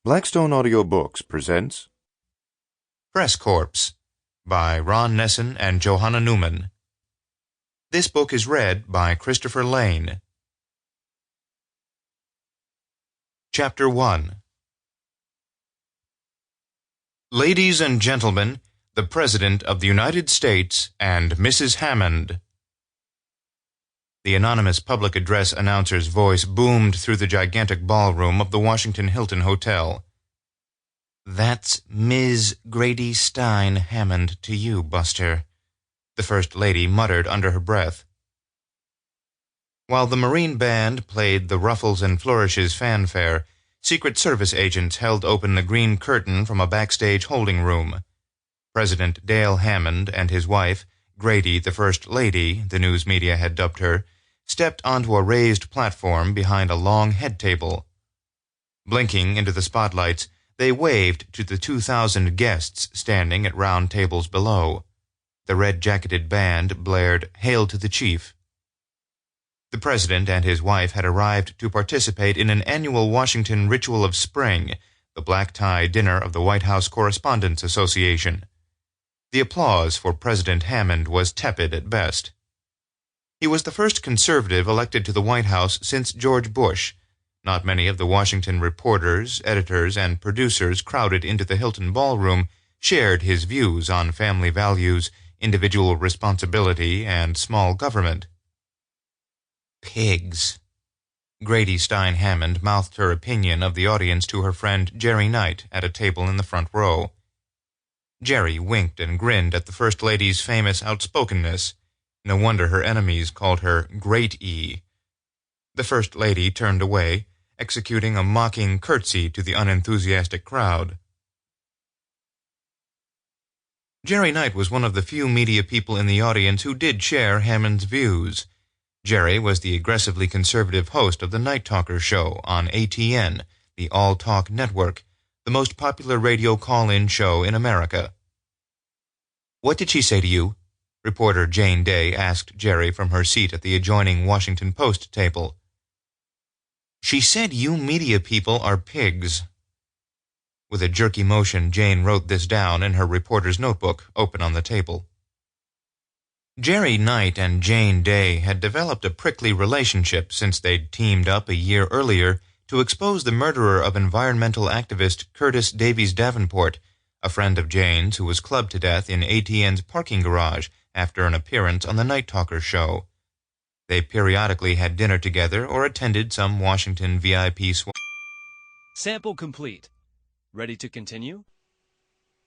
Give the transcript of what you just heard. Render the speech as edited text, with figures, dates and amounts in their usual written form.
Blackstone Audiobooks presents Press Corps by Ron Nessen and Johanna Neuman. This book is read by Christopher Lane. Chapter 1. Ladies and Gentlemen, the President of the United States and Mrs. Hammond. The anonymous public address announcer's voice boomed through the gigantic ballroom of the Washington Hilton Hotel. "That's Ms. Grady Stein Hammond to you, Buster," the First Lady muttered under her breath. While the Marine Band played the Ruffles and Flourishes fanfare, Secret Service agents held open the green curtain from a backstage holding room. President Dale Hammond and his wife, Grady the First Lady, the news media had dubbed her, stepped onto a raised platform behind a long head table. Blinking into the spotlights, they waved to the 2,000 guests standing at round tables below. The red-jacketed band blared "Hail to the Chief." The president and his wife had arrived to participate in an annual Washington ritual of spring, the black-tie dinner of the White House Correspondents Association. The applause for President Hammond was tepid at best. He was the first conservative elected to the White House since George Bush. Not many of the Washington reporters, editors, and producers crowded into the Hilton ballroom shared his views on family values, individual responsibility, and small government. "Pigs." Grady Stein Hammond mouthed her opinion of the audience to her friend Jerry Knight at a table in the front row. Jerry winked and grinned at the First Lady's famous outspokenness. No wonder her enemies called her Great E. The First Lady turned away, executing a mocking curtsy to the unenthusiastic crowd. Jerry Knight was one of the few media people in the audience who did share Hammond's views. Jerry was the aggressively conservative host of the Night Talker show on ATN, the All Talk Network, the most popular radio call-in show in America. "What did she say to you?" Reporter Jane Day asked Jerry from her seat at the adjoining Washington Post table. "She said you media people are pigs." With a jerky motion, Jane wrote this down in her reporter's notebook, open on the table. Jerry Knight and Jane Day had developed a prickly relationship since they'd teamed up a year earlier to expose the murderer of environmental activist Curtis Davies Davenport, a friend of Jane's who was clubbed to death in ATN's parking garage after an appearance on the Night Talker show. They periodically had dinner together or attended some Washington VIP Sample complete. Ready to continue?